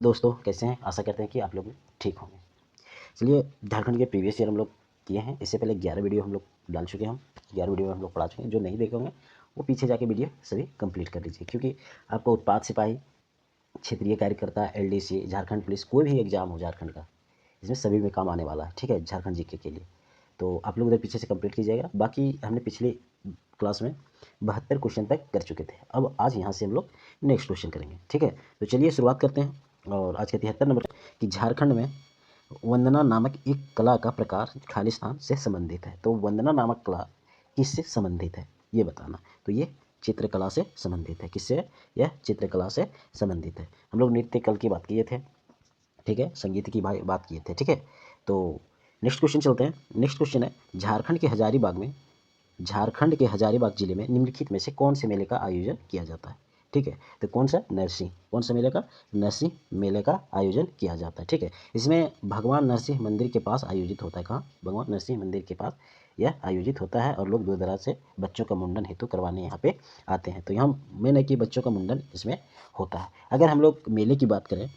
दोस्तों कैसे हैं? आशा करते हैं कि आप लोग भी ठीक होंगे। चलिए, झारखंड के प्रीवियस ईयर हम लोग किए हैं। इससे पहले 11 वीडियो हम लोग डाल चुके हैं। 11 वीडियो हम लोग पढ़ा चुके हैं। जो नहीं देखे होंगे वो पीछे जाके वीडियो सभी कंप्लीट कर लीजिए, क्योंकि आपको उत्पाद सिपाही, क्षेत्रीय कार्यकर्ता, एलडीसी, झारखंड पुलिस, कोई भी एग्जाम हो झारखंड का, इसमें सभी में काम आने वाला है। ठीक है, झारखंड जीके के लिए तो आप लोग उधर पीछे से कंप्लीट कीजिएगा। बाकी हमने पिछले क्लास में 72 क्वेश्चन तक कर चुके थे। अब आज यहाँ से हम लोग नेक्स्ट क्वेश्चन करेंगे। ठीक है, तो चलिए शुरुआत करते हैं। और आज के 73 नंबर कि झारखंड में वंदना नामक एक कला का प्रकार खालिस्तान से संबंधित है। तो वंदना नामक कला किससे संबंधित है ये बताना। तो ये चित्रकला से संबंधित है। किससे? यह चित्रकला से संबंधित है। हम लोग नृत्य कल की बात किए थे। ठीक है, संगीत की बात किए थे। ठीक है, तो नेक्स्ट क्वेश्चन चलते हैं। नेक्स्ट क्वेश्चन है झारखंड के हजारीबाग जिले में निम्नलिखित में से कौन से मेले का आयोजन किया जाता है। ठीक है, तो कौन सा मेले का? नरसिंह मेले का आयोजन किया जाता है। ठीक है, इसमें भगवान नरसिंह मंदिर के पास आयोजित होता है। कहाँ? भगवान नरसिंह मंदिर के पास यह आयोजित होता है और लोग दूर दराज से बच्चों का मुंडन हेतु करवाने यहाँ पे आते हैं। तो यहाँ मेन है कि बच्चों का मुंडन इसमें होता है। अगर हम लोग मेले की बात करें,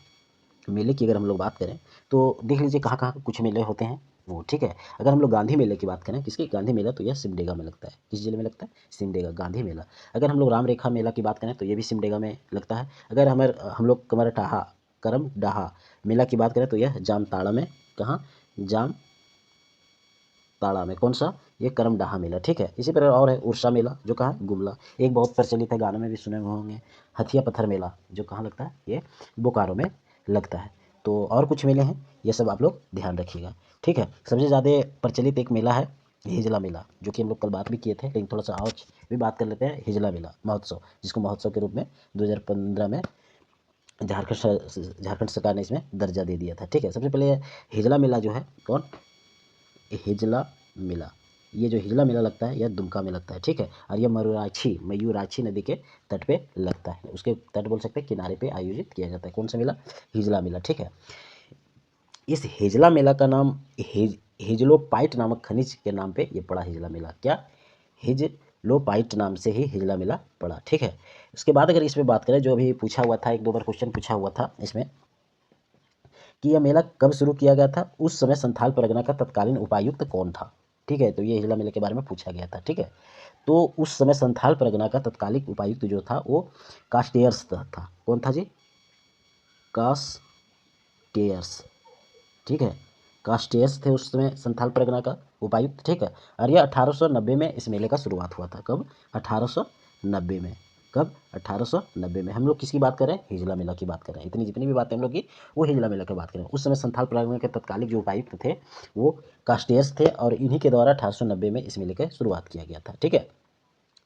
अगर हम लोग बात करें तो देख लीजिए कहाँ कहाँ कुछ मेले होते हैं वो। ठीक है, अगर हम लोग गांधी मेले की बात करें, किसकी? गांधी मेला, तो यह सिमडेगा में लगता है। किस जिले में लगता है? सिमडेगा, गांधी मेला। अगर हम लोग राम रेखा मेला की बात करें तो ये भी सिमडेगा में लगता है। अगर हम लोग करमडाहा मेला की बात करें तो यह जामताड़ा में। कहाँ? जामताड़ा में। कौन सा? ये करमडाहा मेला। ठीक है, इसी प्रकार और है उड़सा मेला, जो कहाँ है? गुमला। एक बहुत प्रचलित है, गानों में भी सुने हुए होंगे, हथिया पत्थर मेला, जो कहाँ लगता है? ये बोकारो में लगता है। तो और कुछ मेले हैं, ये सब आप लोग ध्यान रखिएगा। ठीक है, सबसे ज़्यादा प्रचलित एक मेला है हिजला मेला, जो कि हम लोग कल बात भी किए थे, लेकिन थोड़ा सा आज भी बात कर लेते हैं। हिजला मेला महोत्सव, जिसको महोत्सव के रूप में 2015 में झारखंड सरकार ने इसमें दर्जा दे दिया था। ठीक है, सबसे पहले हिजला मेला जो है, कौन? हिजला मेला, ये जो हिजला मेला लगता है यह दुमका में लगता है। ठीक है, और यह मयूराक्षी नदी के तट पे लगता है। उसके तट बोल सकते हैं, किनारे पे आयोजित किया जाता है। कौन सा मेला? हिजला मेला। ठीक है, इस हिजला मेला का नाम हिजलोपाइट नामक खनिज के नाम पे ये पड़ा हिजला मेला। क्या? हिजलोपाइट नाम से ही हिजला मेला पड़ा। ठीक है, उसके बाद अगर इसमें बात करें, जो अभी पूछा हुआ था, एक दो बार क्वेश्चन पूछा हुआ था इसमें कि यह मेला कब शुरू किया गया था, उस समय संथाल परगना का तत्कालीन उपायुक्त कौन था। ठीक है, तो ये हिजला मेले के बारे में पूछा गया था। ठीक है, तो उस समय संथाल परगना का तत्कालिक उपायुक्त जो था वो कास्टेयर्स था। कौन था जी? कास्टेयर्स। ठीक है, कास्टेयस थे उस समय संथाल परगना का उपायुक्त। ठीक है, और यह 1890 में इस मेले का शुरुआत हुआ था। कब? 1890 में। कब? 1890 में। हम लोग किसकी बात करें? हिजला मेला की बात करें। इतनी जितनी भी बातें हम लोग की, वो हिजला मेला की बात करें। उस समय संथाल परगना के तत्कालिक जो उपायुक्त थे वो कास्टेयस थे, और इन्हीं के द्वारा 1890 में इस मेले की शुरुआत किया गया था। ठीक है,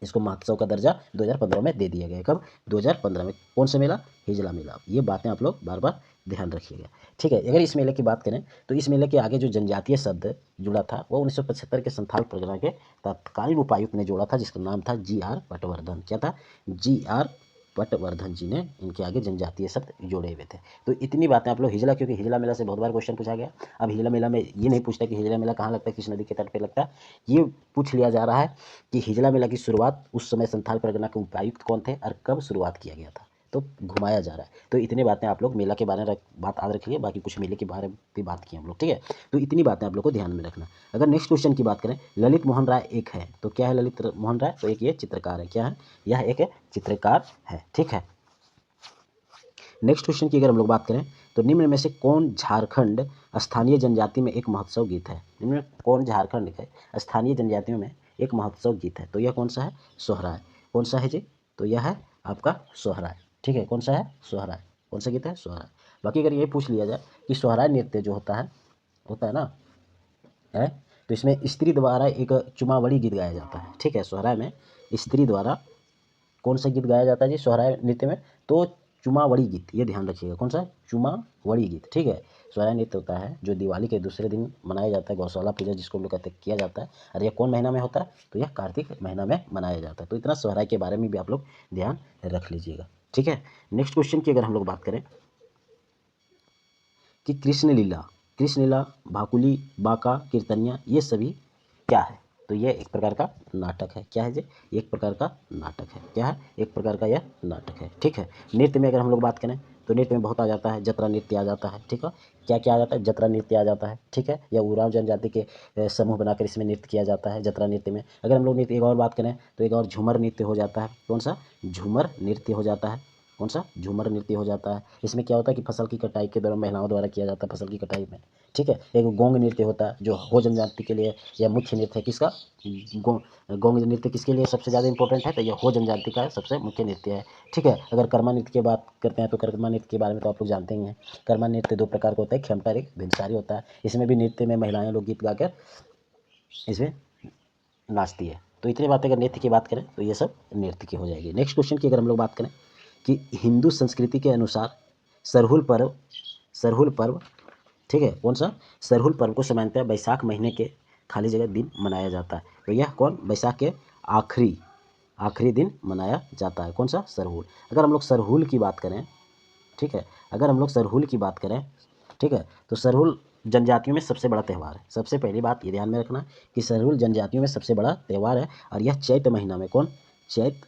इसको महोत्सव का दर्जा 2015 में दे दिया गया। कब? 2015 में। कौन सा मेला? हिजला मेला। ये बातें आप लोग बार बार ध्यान रखिएगा। ठीक है, अगर इस मेले की बात करें तो इस मेले के आगे जो जनजातीय शब्द जुड़ा था वो 1975 के संथाल परगना के तत्कालीन उपायुक्त ने जोड़ा था, जिसका नाम था GR पटवर्धन। क्या था? GR पटवर्धन जी ने इनके आगे जनजातीय शब्द जोड़े हुए थे। तो इतनी बातें आप लोग हिजला, क्योंकि हिजला मेला से बहुत बार क्वेश्चन पूछा गया। अब हिजला मेला में ये नहीं पूछता कि हिजला मेला कहाँ लगता है, किस नदी के तट पे लगता है, ये पूछ लिया जा रहा है कि हिजला मेला की शुरुआत उस समय संथाल परगना के उपायुक्त कौन थे और कब शुरुआत किया गया था। तो घुमाया जा रहा है। तो इतनी बातें आप लोग मेला के बारे में बात याद रखिए। बाकी कुछ मेले के बारे में भी बात की हम लोग। ठीक है, तो इतनी बातें आप लोग को ध्यान में रखना। अगर नेक्स्ट क्वेश्चन की बात करें, ललित मोहन राय एक है, तो क्या है ललित मोहन राय? तो एक ये चित्रकार है। क्या है? यह एक चित्रकार है। ठीक है, नेक्स्ट क्वेश्चन की अगर हम लोग बात करें तो निम्न में से कौन झारखंड स्थानीय जनजाति में एक महोत्सव गीत है? निम्न में कौन झारखंड के स्थानीय जनजातियों में एक महोत्सव गीत है? तो यह कौन सा है? सोहराय। कौन सा है जी? तो यह है आपका सोहराय। ठीक है, कौन सा है? सोहराय। कौन सा गीत है? सोहराय। बाकी अगर ये पूछ लिया जाए कि सोहराय नृत्य जो होता है ना, है, तो इसमें स्त्री द्वारा एक चुमावड़ी गीत गाया जाता है। ठीक है, सोहराय में स्त्री द्वारा कौन सा गीत गाया जाता है जी सोहराय नृत्य में? तो चुमावड़ी गीत। ये ध्यान रखिएगा, कौन सा? चुमावड़ी गीत। ठीक है, सोहराय नृत्य होता है जो दिवाली के दूसरे दिन मनाया जाता है, गौशाला पूजा जिसको हम लोग कहते किया जाता है। और यह कौन महीना में होता है? तो यह कार्तिक महीना में मनाया जाता है। तो इतना सोहराय के बारे में भी आप लोग ध्यान रख लीजिएगा। ठीक है, नेक्स्ट क्वेश्चन की अगर हम लोग बात करें कि कृष्ण लीला, भाकुली, बाका, कीर्तनिया, ये सभी क्या है? तो ये एक प्रकार का नाटक है। क्या है जी? एक प्रकार का नाटक है। क्या है? एक प्रकार का यह नाटक है। ठीक है, नृत्य में अगर हम लोग बात करें तो नृत्य में बहुत आ जाता है, जतरा नृत्य आ जाता है, ठीक है। क्या क्या आ जाता है? जतरा नृत्य आ जाता है, ठीक है। या उरांव जनजाति के समूह बनाकर इसमें नृत्य किया जाता है जतरा नृत्य में। अगर हम लोग नृत्य एक और बात करें तो एक और झूमर नृत्य हो जाता है। कौन सा? झूमर नृत्य हो जाता है। कौन सा? झूमर नृत्य हो जाता है। इसमें क्या होता है कि फसल की कटाई के दौरान महिलाओं द्वारा किया जाता है फसल की कटाई में, ठीक है। एक गोंग नृत्य होता है जो हो जनजाति के लिए यह मुख्य नृत्य है। किसका? गोंग नृत्य किसके लिए सबसे ज़्यादा इंपॉर्टेंट है? तो यह हो जनजाति का सबसे मुख्य नृत्य है, ठीक है। अगर कर्मा नृत्य की बात करते हैं तो कर्मा नृत्य के बारे में तो आप लोग जानते ही हैं। कर्मा नृत्य दो प्रकार का होता है, खेमटर एक भिनसारी होता है। इसमें भी नृत्य में महिलाएं लोग गीत गाकर इसमें नाचती है। तो इतनी बातें अगर नृत्य की बात करें तो ये सब नृत्य की हो जाएगी। नेक्स्ट क्वेश्चन की अगर हम लोग बात करें कि हिंदू संस्कृति के अनुसार सरहुल पर्व, ठीक है, कौन सा? सरहुल पर्व को सामान्यतः बैसाख महीने के खाली जगह दिन मनाया जाता है। तो यह कौन? बैसाख के आखिरी दिन मनाया जाता है। कौन सा? सरहुल। अगर हम लोग सरहुल की बात करें, ठीक है, अगर हम लोग सरहुल की बात करें, ठीक है, तो सरहुल जनजातियों में सबसे बड़ा त्यौहार है। सबसे पहली बात ये ध्यान में रखना कि सरहुल जनजातियों में सबसे बड़ा त्यौहार है और यह चैत महीना में, कौन? चैत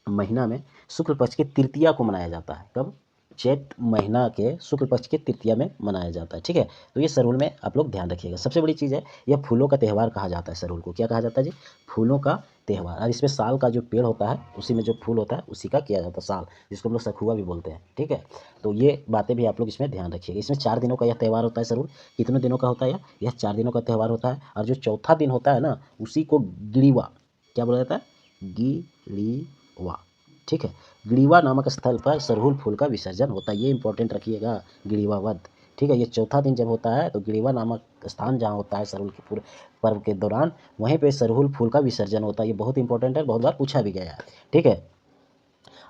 महीना में शुक्ल पक्ष के तृतीया को मनाया जाता है। कब? चैत महीना के शुक्ल पक्ष के तृतीया में मनाया जाता है, ठीक है। तो ये सरहुल में आप लोग ध्यान रखिएगा। सबसे बड़ी चीज़ है, यह फूलों का त्यौहार कहा जाता है। सरहुल को क्या कहा जाता है जी? फूलों का त्यौहार। और इसमें साल का जो पेड़ होता है उसी में जो फूल होता है उसी का किया जाता है, साल, जिसको हम लोग सखुआ भी बोलते हैं, ठीक है। तो ये बातें भी आप लोग इसमें ध्यान रखिएगा। इसमें 4 दिनों का यह त्यौहार होता है सरहुल। कितने दिनों का होता है यह? 4 दिनों का त्यौहार होता है। और जो चौथा दिन होता है ना, उसी को गिड़ीवा, क्या बोला जाता है? गिड़ीवा, ठीक है। गिड़ीवा नामक स्थल पर सरहुल फूल का विसर्जन होता है। ये इंपॉर्टेंट रखिएगा, गिड़ीवा वध, ठीक है। ये चौथा दिन जब होता है तो गिड़ीवा नामक स्थान जहाँ होता है सरहुल के पर्व के दौरान, वहीं पे सरहुल फूल का विसर्जन होता है। ये बहुत इंपॉर्टेंट है, बहुत बार पूछा भी गया है, ठीक है।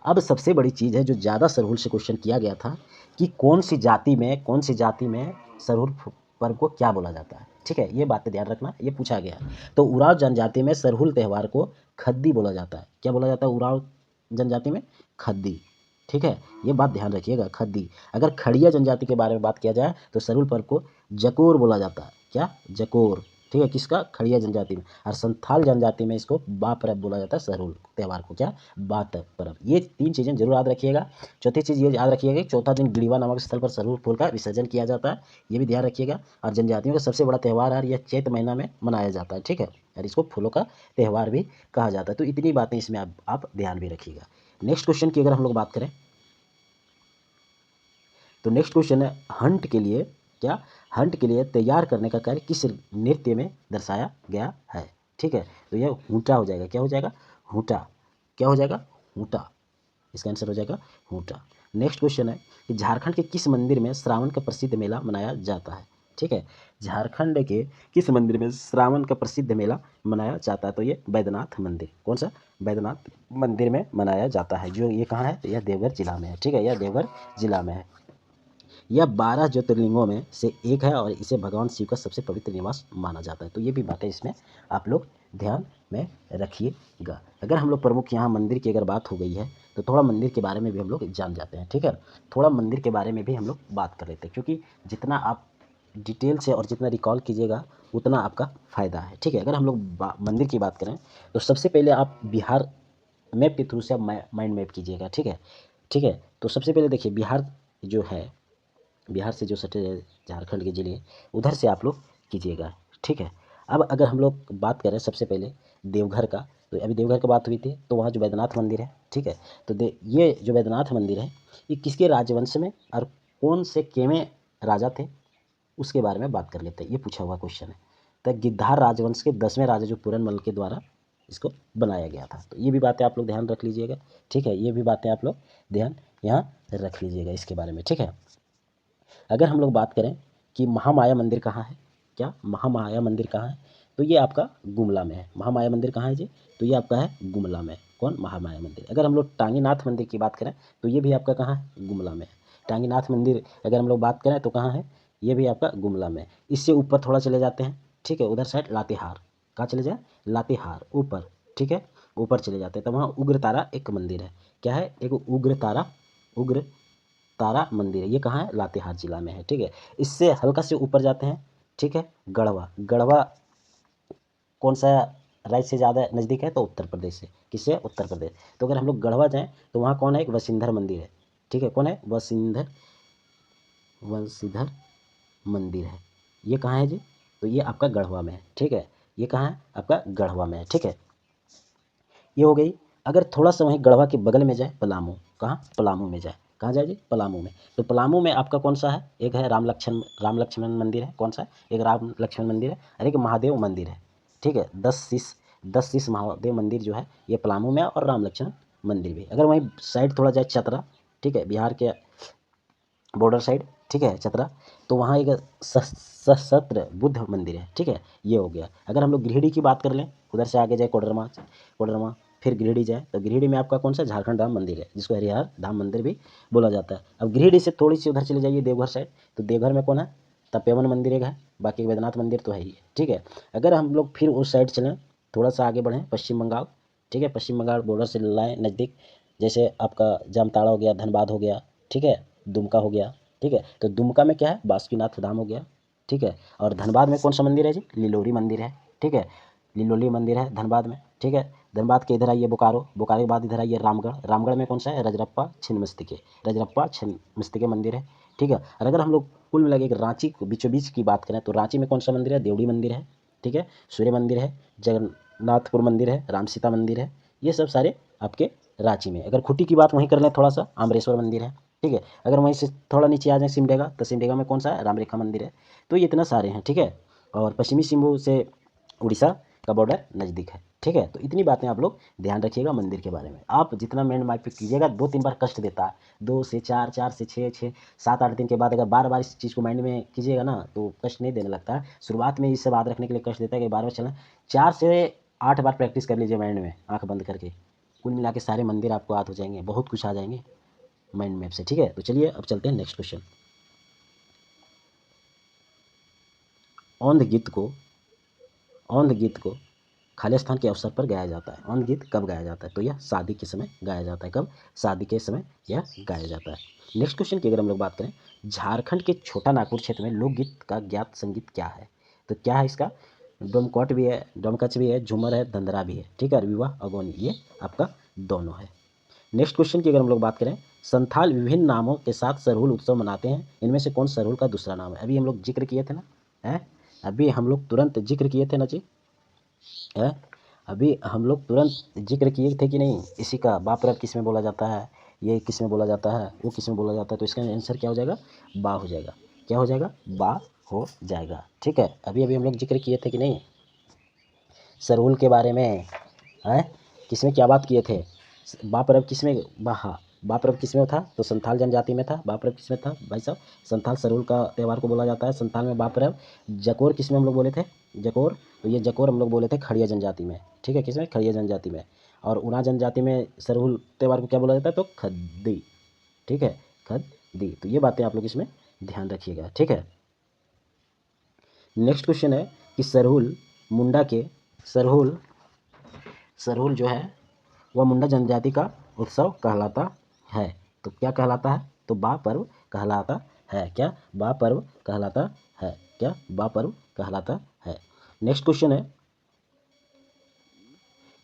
अब सबसे बड़ी चीज़ है जो ज़्यादा सरहुल से क्वेश्चन किया गया था कि कौन सी जाति में सरहुल पर्व को क्या बोला जाता है, ठीक है। ये बातें ध्यान रखना, ये पूछा गया। तो उरांव जनजाति में सरहुल त्यौहार को खद्दी बोला जाता है। क्या बोला जाता है उरांव जनजाति में? खद्दी, ठीक है। ये बात ध्यान रखिएगा, खद्दी। अगर खड़िया जनजाति के बारे में बात किया जाए तो सरहुल पर्व को जकोर बोला जाता है। क्या? जकोर, ठीक है। किसका? खड़िया जनजाति में। और संथाल जनजाति में इसको बा पर्व बोला जाता है। सरहुल त्यौहार को क्या? बात पर्व। ये 3 चीज़ें जरूर याद रखिएगा। चौथी चीज़ ये याद रखिएगा कि चौथा दिन गिड़ीवा नामक स्थल पर सरहुल फूल का विसर्जन किया जाता है, ये भी ध्यान रखिएगा। और जनजातियों का सबसे बड़ा त्यौहार है, यह चैत महीना में मनाया जाता है, ठीक है। और इसको फूलों का त्यौहार भी कहा जाता है। तो इतनी बातें इसमें आप ध्यान भी रखिएगा। नेक्स्ट क्वेश्चन की अगर हम लोग बात करें तो नेक्स्ट क्वेश्चन है हंट के लिए, क्या? हंट के लिए तैयार करने का कार्य किस नृत्य में दर्शाया गया है, ठीक है। तो यह हूंटा हो जाएगा। क्या हो जाएगा? हूंटा। क्या हो जाएगा? हूंटा। इसका आंसर हो जाएगा हूंटा। नेक्स्ट क्वेश्चन है कि झारखंड के किस मंदिर में श्रावण का प्रसिद्ध मेला मनाया जाता है, ठीक है। झारखंड के किस मंदिर में श्रावण का प्रसिद्ध मेला मनाया जाता है? तो ये बैद्यनाथ मंदिर। कौन सा? बैद्यनाथ मंदिर में मनाया जाता है। जो ये कहाँ है? तो यह देवघर जिला में है, ठीक है। यह देवघर जिला में है। यह 12 ज्योतिर्लिंगों में से एक है और इसे भगवान शिव का सबसे पवित्र निवास माना जाता है। तो ये भी बातें इसमें आप लोग ध्यान में रखिएगा। अगर हम लोग प्रमुख यहाँ मंदिर की अगर बात हो गई है तो थोड़ा मंदिर के बारे में भी हम लोग जान जाते हैं, ठीक है। थोड़ा मंदिर के बारे में भी हम लोग बात कर लेते हैं, क्योंकि जितना आप डिटेल से और जितना रिकॉल कीजिएगा उतना आपका फ़ायदा है, ठीक है। अगर हम लोग मंदिर की बात करें तो सबसे पहले आप बिहार मैप के थ्रू से आप माइंड मैप कीजिएगा, ठीक है, ठीक है। तो सबसे पहले देखिए बिहार जो है, बिहार से जो सटे झारखंड के ज़िले उधर से आप लोग कीजिएगा, ठीक है। अब अगर हम लोग बात करें सबसे पहले देवघर का, तो अभी देवघर की बात हुई थी, तो वहाँ जो बैद्यनाथ मंदिर है, ठीक है। तो ये जो बैद्यनाथ मंदिर है ये किसके राजवंश में और कौन से केवें राजा थे उसके बारे में बात कर लेते हैं। ये पूछा हुआ क्वेश्चन है। तो गिद्धार राजवंश के 10वें राजा जो पूरनमल के द्वारा इसको बनाया गया था। तो ये भी बातें आप लोग ध्यान रख लीजिएगा, ठीक है। ये भी बातें आप लोग ध्यान यहाँ रख लीजिएगा इसके बारे में, ठीक है। अगर हम लोग बात करें कि महामाया मंदिर कहाँ है, क्या? महामाया मंदिर कहाँ है? तो ये आपका गुमला में है। महामाया मंदिर कहाँ है जी? तो ये आपका है गुमला में। कौन? महामाया मंदिर। अगर हम लोग टांगीनाथ मंदिर की बात करें तो ये भी आपका कहाँ है? गुमला में है। टांगीनाथ मंदिर अगर हम लोग बात करें तो कहाँ है? ये भी आपका गुमला में। इससे ऊपर थोड़ा चले जाते हैं, ठीक है, उधर साइड लातेहार। कहाँ चले जाए? लातेहार ऊपर, ठीक है, ऊपर चले जाते हैं तो वहाँ उग्रतारा एक मंदिर है। क्या है? एक उग्र तारा मंदिर है। ये कहाँ है? लातेहार जिला में है, ठीक है। इससे हल्का से ऊपर जाते हैं, ठीक है, गढ़वा। गढ़वा कौन सा राज्य से ज़्यादा नज़दीक है? तो उत्तर प्रदेश से। किससे? उत्तर प्रदेश। तो अगर हम लोग गढ़वा जाएँ तो वहाँ कौन है? एक वसुंधरा मंदिर है, ठीक है, कौन है? वंशीधर मंदिर है। ये कहाँ है जी? तो ये आपका गढ़वा में है। ठीक है, ये कहाँ है? आपका गढ़वा में है। ठीक है, ये हो गई। अगर थोड़ा सा वहीं गढ़वा के बगल में जाए, पलामू, कहाँ? पलामू में जाए, कहाँ जाए जी? पलामू में। तो पलामू में आपका कौन सा है? एक है राम लक्ष्मण मंदिर है। कौन सा है? एक राम लक्ष्मण मंदिर है और एक महादेव मंदिर है। ठीक है, 10 शीश महादेव मंदिर जो है ये पलामू में है और राम लक्ष्मण मंदिर भी। अगर वहीं साइड थोड़ा जाए चतरा, ठीक है, बिहार के बॉर्डर साइड, ठीक है, चतरा, तो वहाँ एक सशस्त्र बुद्ध मंदिर है। ठीक है, ये हो गया। अगर हम लोग गिरिडीह की बात कर लें, उधर से आगे जाए कोडरमा फिर गिरिडीह जाए, तो गिरिडीह में आपका कौन सा? झारखंड धाम मंदिर है, जिसको हरिहर धाम मंदिर भी बोला जाता है। अब गिरिडीह से थोड़ी सी उधर चले जाइए देवघर साइड, तो देवघर में कौन है? तपेवन मंदिर एक है, बाकी वैद्यनाथ मंदिर तो है ही है। ठीक है, अगर हम लोग फिर उस साइड चलें, थोड़ा सा आगे बढ़ें, पश्चिम बंगाल, ठीक है, पश्चिम बंगाल बॉर्डर से लाएँ नज़दीक, जैसे आपका जामताड़ा हो गया, धनबाद हो गया, ठीक है, दुमका हो गया। ठीक है, तो दुमका में क्या है? बासुकीनाथ धाम हो गया। ठीक है, और धनबाद में कौन सा मंदिर है जी? लिलोरी मंदिर है। ठीक है, लिलोरी मंदिर है धनबाद में। ठीक है, धनबाद के इधर आइए बोकारो के बाद इधर आइए रामगढ़ में कौन सा है? रजरप्पा छिन्नमस्तिके मंदिर है। ठीक है, और अगर हम लोग कुल मिला के रांची को बीचों बीच की बात करें, तो रांची में कौन सा मंदिर है? देवड़ी मंदिर है। ठीक है, सूर्य मंदिर है, जगन्नाथपुर मंदिर है, राम सीता मंदिर है। ये सब सारे आपके रांची में। अगर खूंटी की बात वहीं कर लें, थोड़ा सा आमरेश्वर मंदिर है। ठीक है, अगर वहीं से थोड़ा नीचे आ जाए सिमडेगा, तो सिमडेगा में कौन सा है? राम रेखा मंदिर है। तो ये इतना सारे हैं। ठीक है, और पश्चिमी सिंहभूम से उड़ीसा का बॉर्डर नज़दीक है। ठीक है, तो इतनी बातें आप लोग ध्यान रखिएगा मंदिर के बारे में। आप जितना माइंड माइप पे कीजिएगा, 2-3 बार कष्ट देता है, 2 से 4, 4 से 6, 6 7-8 दिन के बाद अगर बार बार इस चीज़ को माइंड में कीजिएगा ना, तो कष्ट नहीं देने लगता है। शुरुआत में इसे याद रखने के लिए कष्ट देता है कि बार बार चलें। 4 से 8 बार प्रैक्टिस कर लीजिए माइंड में, आँख बंद करके। कुल मिला के सारे मंदिर आपको याद हो जाएंगे, बहुत कुछ आ जाएंगे माइंड मैप से। ठीक है, तो चलिए अब चलते हैं नेक्स्ट क्वेश्चन। औंध गीत को खाली स्थान के अवसर पर गाया जाता है। औंध गीत कब गाया जाता है? तो यह शादी के समय गाया जाता है। कब? शादी के समय यह गाया जाता है। नेक्स्ट क्वेश्चन की अगर हम लोग बात करें, झारखंड के छोटा नागपुर क्षेत्र में लोकगीत का ज्ञात संगीत क्या है? तो क्या है इसका? डोमकट भी है, डोमकच भी है, झूमर है, दंदरा भी है। ठीक है, और विवाह अगोनी, ये आपका दोनों है। नेक्स्ट क्वेश्चन की अगर हम लोग बात करें, संथाल विभिन्न नामों के साथ सरहुल उत्सव मनाते हैं, इनमें से कौन सरहुल का दूसरा नाम है? अभी हम लोग जिक्र किए थे ना, है, अभी हम लोग तुरंत जिक्र किए थे ना जी, है, अभी हम लोग तुरंत जिक्र किए थे कि नहीं? इसी का बापरब किस में बोला जाता है, ये किस में बोला जाता है, वो किस में बोला जाता है, तो इसका आंसर क्या हो जाएगा? बा हो जाएगा। क्या हो जाएगा? बा हो जाएगा। ठीक है, अभी अभी हम लोग जिक्र किए थे कि नहीं सरहुल के बारे में, है, किसमें क्या बात किए थे? बापरब किसमें, हाँ, बापरब किसमें था? तो संथाल जनजाति में था। बापरब किसमें था भाई साहब? संथाल सरहुल का त्यौहार को बोला जाता है संथाल में बापरब। जकोर किसमें हम लोग बोले थे? जकोर, तो ये जकोर हम लोग बोले थे खड़िया जनजाति में। ठीक है, किसमें? खड़िया जनजाति में। और उना जनजाति में सरहुल त्यौहार को क्या बोला जाता है? तो खद्दी। ठीक है, खद्दी। तो ये बातें आप लोग इसमें ध्यान रखिएगा। ठीक है, नेक्स्ट क्वेश्चन है कि सरहुल मुंडा के सरहुल सरहुल जो है वह मुंडा जनजाति का उत्सव कहलाता है। तो क्या कहलाता है? तो बा पर्व कहलाता है। क्या? बा पर्व कहलाता है। क्या? बा पर्व कहलाता है। नेक्स्ट क्वेश्चन है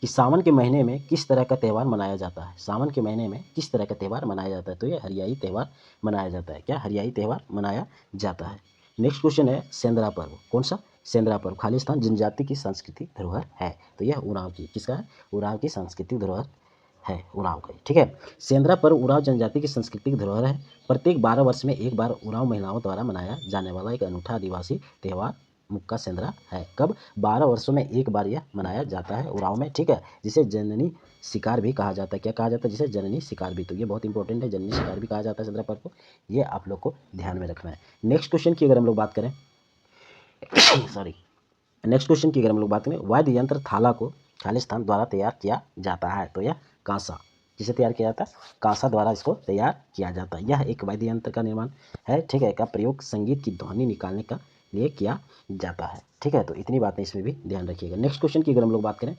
कि सावन के महीने में किस तरह का त्यौहार मनाया जाता है? सावन के महीने में किस तरह का त्यौहार मनाया जाता है? तो ये हरियाई त्यौहार मनाया जाता है। क्या? हरियाई त्यौहार मनाया जाता है। नेक्स्ट क्वेश्चन है सेंद्रा पर्व। कौन सा? सेंद्रा पर्व खालिस्तान जनजाति की सांस्कृतिक धरोहर है। तो यह उरांव की, किसका है? उरांव की सांस्कृतिक धरोहर है, उरांव का। ठीक है, सेंद्रा पर्व उरांव जनजाति की सांस्कृतिक धरोहर है। प्रत्येक 12 वर्ष में एक बार उरांव महिलाओं द्वारा मनाया जाने वाला एक अनूठा आदिवासी त्यौहार मुक्का सेंद्रा है। कब? 12 वर्षों में एक बार यह मनाया जाता है उरांव में। ठीक है, जिसे जननी शिकार भी कहा जाता है। क्या कहा जाता है? जिसे जननी शिकार भी। तो ये बहुत इंपॉर्टेंट है, जननी शिकार भी कहा जाता है सेंद्रा पर्व को। ये आप लोग को ध्यान में रखना है। नेक्स्ट क्वेश्चन की अगर हम लोग बात करें सॉरी, नेक्स्ट क्वेश्चन की अगर हम लोग बात करें, वाद्य यंत्र थाला को खालिस्तान द्वारा तैयार किया जाता है। तो यह कांसा, किसे तैयार किया जाता है? कांसा द्वारा इसको तैयार किया जाता है। यह एक वाद्य यंत्र का निर्माण है। ठीक है, का प्रयोग संगीत की ध्वनि निकालने का लिए किया जाता है। ठीक है, तो इतनी बातें इसमें भी ध्यान रखिएगा। नेक्स्ट क्वेश्चन की अगर हम लोग बात करें,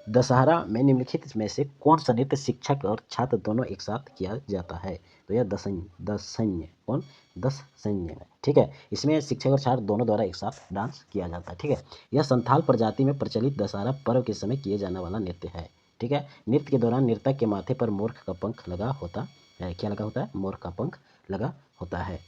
दशहरा में निम्नलिखित में से कौन सा नृत्य शिक्षक और छात्र दोनों एक साथ किया जाता है? तो यह दसन्य कौन? दसन्य में। ठीक है, इसमें शिक्षक और छात्र दोनों द्वारा एक साथ डांस किया जाता है। ठीक है, यह संथाल प्रजाति में प्रचलित दशहरा पर्व के समय किए जाने वाला नृत्य है। ठीक है, नृत्य के दौरान नर्तक के माथे पर मोर का पंख लगा होता है। क्या लगा होता है? मोर का पंख लगा होता है।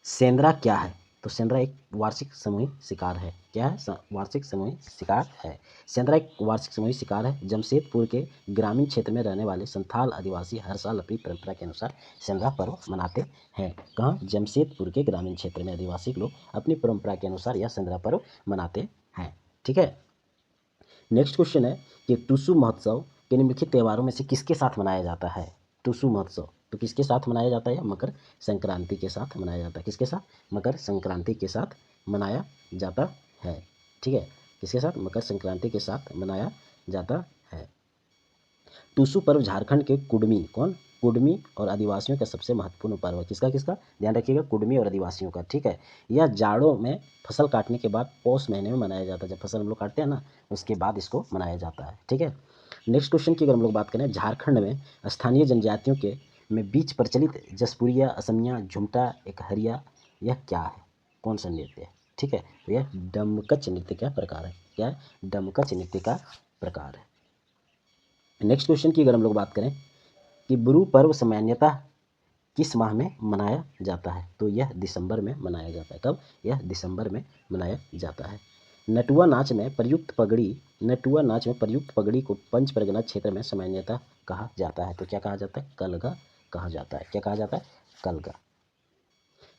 सेंद्रा क्या है? तो सेंद्रा एक वार्षिक समूही शिकार है। क्या है? वार्षिक समूही शिकार है। सेंद्रा एक वार्षिक समूही शिकार है। जमशेदपुर के ग्रामीण क्षेत्र में रहने वाले संथाल आदिवासी हर साल अपनी परंपरा के अनुसार सेंद्रा पर्व मनाते हैं। कहाँ? जमशेदपुर के ग्रामीण क्षेत्र में आदिवासी लोग अपनी परंपरा के अनुसार यह सेंद्रा पर्व मनाते हैं। ठीक है। नेक्स्ट क्वेश्चन है कि टुसु महोत्सव के निम्नलिखित त्योहारों में से किसके साथ मनाया जाता है? टुसु महोत्सव तो किसके साथ मनाया जाता है? मकर संक्रांति के साथ मनाया जाता है। किसके साथ? मकर संक्रांति के साथ मनाया जाता है। ठीक है। किसके साथ? मकर संक्रांति के साथ मनाया जाता है। टुसु पर्व झारखंड के कुडमी, कौन? कुडमी और आदिवासियों का सबसे महत्वपूर्ण पर्व है। किसका किसका? ध्यान रखिएगा, कुडमी और आदिवासियों का। ठीक है। यह जाड़ों में फसल काटने के बाद पौष महीने में मनाया जाता है। जब फसल हम लोग काटते हैं ना, उसके बाद इसको मनाया जाता है। ठीक है। नेक्स्ट क्वेश्चन की अगर हम लोग बात करें, झारखंड में स्थानीय जनजातियों के में बीच प्रचलित जसपुरिया, असमिया, झुमटा, एकहरिया, यह क्या है? कौन सा नृत्य है? ठीक है। तो यह डमकच नृत्य का प्रकार है। क्या है? डमकच नृत्य का प्रकार है। नेक्स्ट क्वेश्चन की अगर हम लोग बात करें कि गुरु पर्व सामान्यतः किस माह में मनाया जाता है? तो यह दिसंबर में मनाया जाता है। कब? यह दिसंबर में मनाया जाता है। नटुआ नाच में प्रयुक्त पगड़ी को पंच परगना क्षेत्र में सामान्यतः कहा जाता है। तो क्या कहा जाता है? कलगा कहा जाता है। क्या कहा जाता है? कलगा।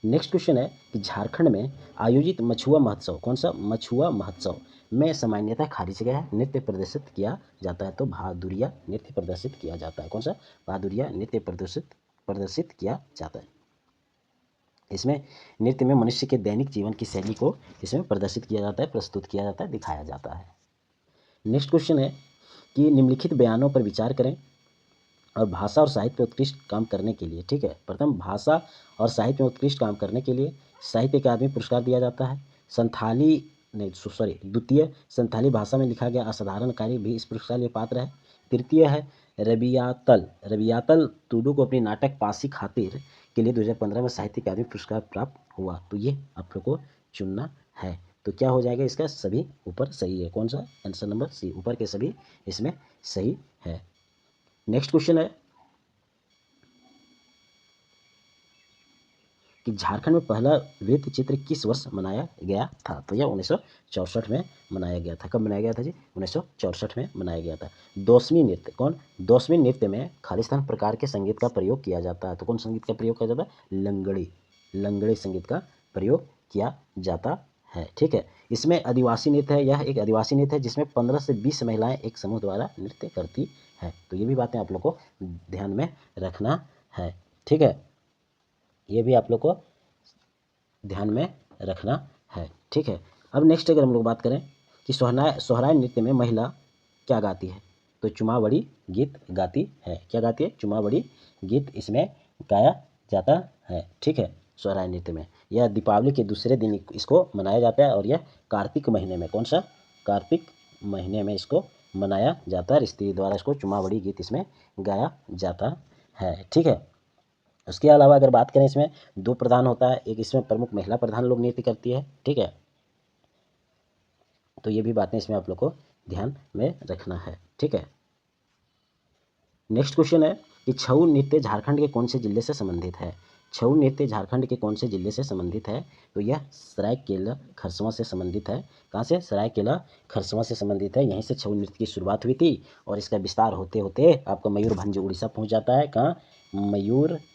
नेक्स्ट क्वेश्चन है कि झारखंड में आयोजित मछुआ महोत्सव, कौन सा? मछुआ महोत्सव में सामान्यतः खाली जगह है, नृत्य प्रदर्शित किया जाता है। तो भादुरिया नृत्य प्रदर्शित किया जाता है। कौन सा? भादुरिया नृत्य प्रदर्शित किया जाता है। इसमें नृत्य में मनुष्य के दैनिक जीवन की शैली को इसमें प्रदर्शित किया जाता है, प्रस्तुत किया जाता है, दिखाया जाता है। नेक्स्ट क्वेश्चन है कि निम्नलिखित बयानों पर विचार करें और भाषा और साहित्य में उत्कृष्ट काम करने के लिए। ठीक है। प्रथम, भाषा और साहित्य में उत्कृष्ट काम करने के लिए साहित्य अकादमी पुरस्कार दिया जाता है। द्वितीय, संथाली भाषा में लिखा गया असाधारण कार्य भी इस पुरस्कार के पात्र है। तृतीय है रबियातल टुडू को अपनी नाटक पासी खातिर के लिए 2015 में साहित्य अकादमी पुरस्कार प्राप्त हुआ। तो ये आप लोग को चुनना है। तो क्या हो जाएगा इसका? सभी ऊपर सही है। कौन सा? आंसर नंबर सी, ऊपर के सभी इसमें सही है। नेक्स्ट क्वेश्चन है कि झारखंड में पहला वृत्त चित्र किस वर्ष मनाया गया था? तो यह 1964 में मनाया गया था। कब मनाया गया था जी? 1964 में मनाया गया था। दौसमी नृत्य, कौन? दौसमी नृत्य में खालिस्तान प्रकार के संगीत का प्रयोग किया जाता है। तो कौन संगीत का प्रयोग किया जाता है? लंगड़ी संगीत का प्रयोग किया जाता है। ठीक है। इसमें आदिवासी नृत्य है। यह एक आदिवासी नृत्य है जिसमें 15 से 20 महिलाएं एक समूह द्वारा नृत्य करती है। तो ये भी बातें आप लोग को ध्यान में रखना है। ठीक है। ये भी आप लोग को ध्यान में रखना है। ठीक है। अब नेक्स्ट अगर हम लोग बात करें कि सोहराय नृत्य में महिला क्या गाती है? तो चुमावड़ी गीत गाती है। क्या गाती है? चुमावड़ी गीत इसमें गाया जाता है। ठीक है। सोहराय नृत्य में यह दीपावली के दूसरे दिन इसको मनाया जाता है और यह कार्तिक महीने में, कौन सा? कार्तिक महीने में इसको मनाया जाता है। स्त्री द्वारा इसको चुमावड़ी गीत इसमें गाया जाता है। ठीक है। उसके अलावा अगर बात करें, इसमें दो प्रधान होता है, एक इसमें प्रमुख महिला प्रधान लोग नृत्य करती है। ठीक है। तो ये भी बातें इसमें आप लोग को ध्यान में रखना है। ठीक है। नेक्स्ट क्वेश्चन है कि छऊ नृत्य झारखंड के कौन से जिले से संबंधित है? छऊ नृत्य झारखंड के कौन से जिले से संबंधित है? तो यह सरायकेला खरसवां से संबंधित है। कहाँ से? सरायकेला खरसवां से संबंधित है। यहीं से छऊ नृत्य की शुरुआत हुई थी और इसका विस्तार होते होते आपका मयूरभंज उड़ीसा पहुँच जाता है। कहाँ? मयूरभंज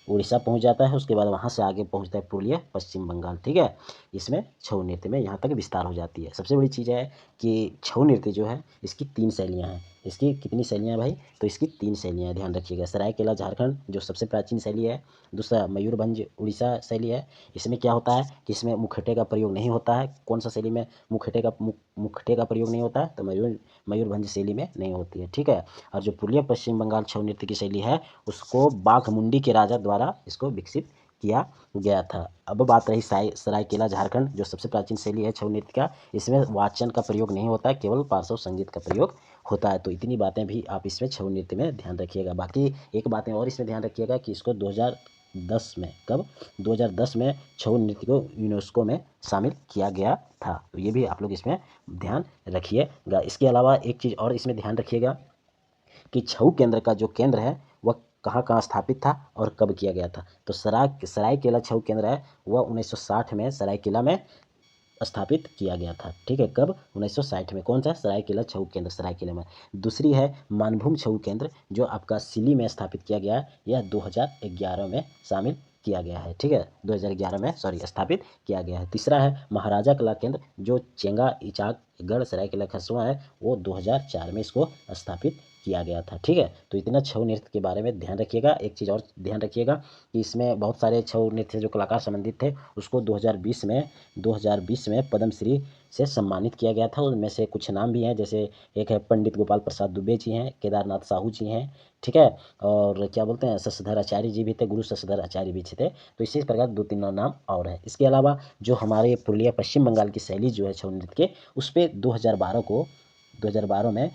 उड़ीसा पहुंच जाता है। उसके बाद वहां से आगे पहुंचता है पुरुलिया, पश्चिम बंगाल। ठीक है। इसमें छऊ नृत्य में यहाँ तक विस्तार हो जाती है। सबसे बड़ी चीज़ है कि छऊ नृत्य जो है इसकी 3 शैलियाँ हैं। इसकी कितनी शैलियाँ भाई? तो इसकी 3 शैलियाँ हैं, ध्यान रखिएगा। सरायकेला झारखंड जो सबसे प्राचीन शैली है, दूसरा मयूरभंज उड़ीसा शैली है। इसमें क्या होता है कि इसमें मुखटे का प्रयोग नहीं होता है। कौन सा शैली में मुखटे का प्रयोग नहीं होता है? तो मयूरभंज शैली में नहीं होती है। ठीक है। और जो पुरुलिया पश्चिम बंगाल छऊ नृत्य की शैली है उसको बाघमुंडी के राजा द्वारा इसको विकसित किया गया था। अब बात रही सरायकेला झारखंड जो सबसे प्राचीन शैली है छऊ नृत्य का। इसमें वाचन का प्रयोग नहीं होता है, केवल पार्श्व संगीत का प्रयोग होता है। तो इतनी बातें भी आप इसमें छऊ नृत्य में ध्यान रखिएगा। बाकी एक बातें और इसमें ध्यान रखिएगा कि इसको 2010 में, कब? 2010 में छऊ नृत्य को यूनेस्को में शामिल किया गया था। तो ये भी आप लोग इसमें ध्यान रखिएगा। इसके अलावा एक चीज़ और इसमें ध्यान रखिएगा कि छऊ केंद्र का जो केंद्र है वह कहाँ कहाँ स्थापित था और कब किया गया था। तो सरायकेला छऊ केंद्र है वह 1960 में सरायकेला में स्थापित किया गया था। ठीक है, कब? 1960 में। कौन सा? सरायकेला छऊ केंद्र, सरायकेला में। दूसरी है मानभूम छऊ केंद्र जो आपका सिली में स्थापित किया गया है, यह 2011 में शामिल किया गया है। ठीक है, 2011 में स्थापित किया गया है। तीसरा है महाराजा कला केंद्र जो चेंगा इचाकगढ़ सरायकेला खरसावां है, वो 2004 में इसको स्थापित किया गया था। ठीक है, तो इतना छऊ नृत्य के बारे में ध्यान रखिएगा। एक चीज़ और ध्यान रखिएगा कि इसमें बहुत सारे छऊ नृत्य जो कलाकार संबंधित थे उसको 2020 में पद्मश्री से सम्मानित किया गया था। उनमें से कुछ नाम भी हैं, जैसे एक है पंडित गोपाल प्रसाद दुबे जी हैं, केदारनाथ साहू जी हैं, ठीक है, और क्या बोलते हैं शशधर आचार्य जी भी थे, गुरु शशधर आचार्य भी थे। तो इसी प्रकार 2-3 नाम और हैं। इसके अलावा जो हमारे पुरुलिया पश्चिम बंगाल की शैली जो है छऊ नृत्य के, उस पर 2012 में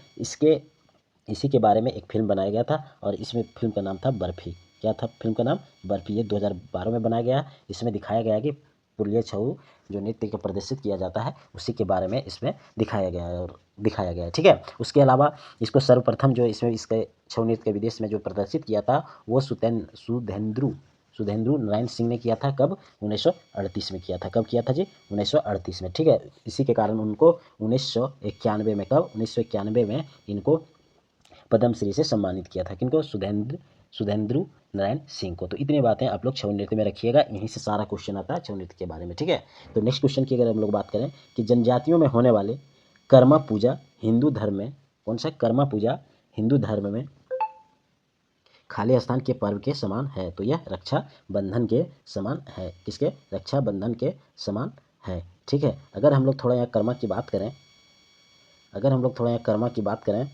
इसी के बारे में एक फिल्म बनाया गया था और इसमें फिल्म का नाम था बर्फी। क्या था फिल्म का नाम? बर्फी। ये 2012 में बनाया गया। इसमें दिखाया गया कि पुरुलिया छऊ जो नृत्य को प्रदर्शित किया जाता है उसी के बारे में इसमें दिखाया गया है। ठीक है, उसके अलावा इसको सर्वप्रथम जो इसमें इसके छऊ नृत्य के विदेश में जो प्रदर्शित किया था वो सुधेंद्र नारायण सिंह ने किया था। कब? 1938 में किया था। कब किया था जी? 1938 में। ठीक है, इसी के कारण उनको 1991 में, कब? 1991 में इनको पद्मश्री से सम्मानित किया था। किनको? सुधेंद्र नारायण सिंह को। तो इतनी बातें आप लोग छऊ नृत्य में रखिएगा, यहीं से सारा क्वेश्चन आता है छऊ नृत्य के बारे में। ठीक है, तो नेक्स्ट क्वेश्चन की अगर हम लोग बात करें कि जनजातियों में होने वाले कर्मा पूजा हिंदू धर्म में, कौन सा? कर्मा पूजा हिंदू धर्म में खाली स्थान के पर्व के समान है। तो यह रक्षाबंधन के समान है। किसके? रक्षाबंधन के समान है। ठीक है, अगर हम लोग थोड़ा यहाँ कर्मा की बात करें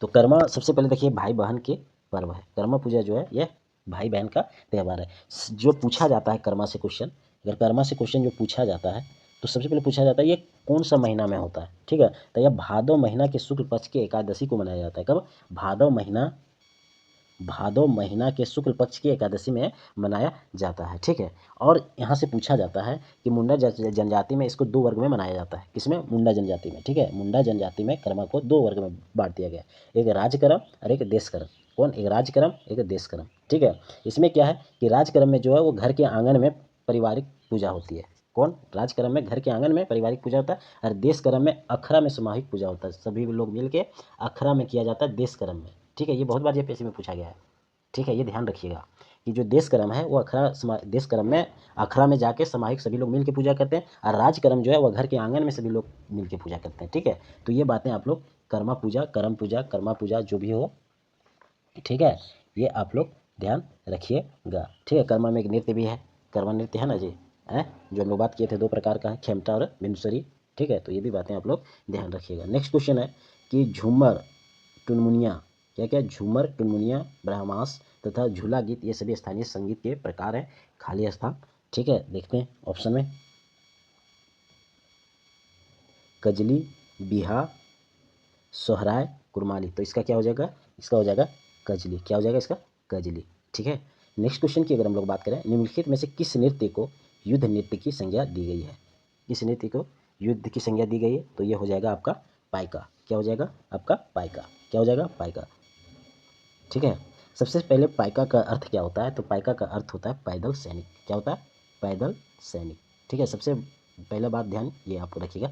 तो कर्मा सबसे पहले देखिए भाई बहन के पर्व है। कर्मा पूजा जो है यह भाई बहन का त्यौहार है। जो पूछा जाता है कर्मा से क्वेश्चन, अगर कर्मा से क्वेश्चन जो पूछा जाता है तो सबसे पहले पूछा जाता है ये कौन सा महीना में होता है। ठीक है, तो यह भादव महीना के शुक्ल पक्ष की एकादशी को मनाया जाता है। कब? भादव महीना के शुक्ल पक्ष की एकादशी में मनाया जाता है। ठीक है, और यहाँ से पूछा जाता है कि मुंडा जनजाति में इसको 2 वर्ग में मनाया जाता है। किसमें? मुंडा जनजाति में। ठीक है, मुंडा जनजाति में कर्मा को 2 वर्ग में बांट दिया गया है, एक राजकर्म और एक देशकर्म। कौन? एक राजकर्म, एक देशकर्म। ठीक है, इसमें क्या है कि राजकर्म में जो है वो घर के आंगन में पारिवारिक पूजा होती है। कौन? राजकर्म में घर के आंगन में पारिवारिक पूजा होता है और देशकर्म में अखरा में सामूहिक पूजा होता है। सभी लोग मिल के अखरा में किया जाता है देशकर्म में। ठीक है, ये बहुत बार जेपीएससी में पूछा गया है। ठीक है, ये ध्यान रखिएगा कि जो देशकर्म है वो देशकर्म में अखरा में जाके सामाजिक सभी लोग मिल के पूजा करते हैं और राजकर्म जो है वह घर के आंगन में सभी लोग मिल के पूजा करते हैं। ठीक है, तो ये बातें आप लोग कर्मा पूजा, कर्मा पूजा जो भी हो, ठीक है, ये आप लोग ध्यान रखिएगा। ठीक है, कर्मा में एक नृत्य भी है, कर्मा नृत्य है ना जी, है जो हम लोग बात किए थे 2 प्रकार का है, खेमटा और बिनसरी। ठीक है, तो ये भी बातें आप लोग ध्यान रखिएगा। नेक्स्ट क्वेश्चन है कि झूमर, टुनमुनिया, क्या झूमर, टुनमुनिया, ब्रह्मास तथा झूला गीत ये सभी स्थानीय संगीत के प्रकार हैं। खाली स्थान। ठीक है, देखते हैं ऑप्शन में कजली, बिहा, सोहराय, कुरमाली। तो इसका क्या हो जाएगा? इसका हो जाएगा कजली। क्या हो जाएगा इसका? कजली। ठीक है, नेक्स्ट क्वेश्चन की अगर हम लोग बात करें, निम्नलिखित में से किस नृत्य को युद्ध नृत्य की संज्ञा दी गई है? किस नृत्य को युद्ध की संज्ञा दी गई है? तो ये हो जाएगा आपका पाइका। क्या हो जाएगा? आपका पाइका। क्या हो जाएगा? पाइका। ठीक है, सबसे पहले पाइका का अर्थ क्या होता है? तो पाइका का अर्थ होता है पैदल सैनिक। क्या होता है? पैदल सैनिक। ठीक है, सबसे पहला बात ध्यान ये आपको रखिएगा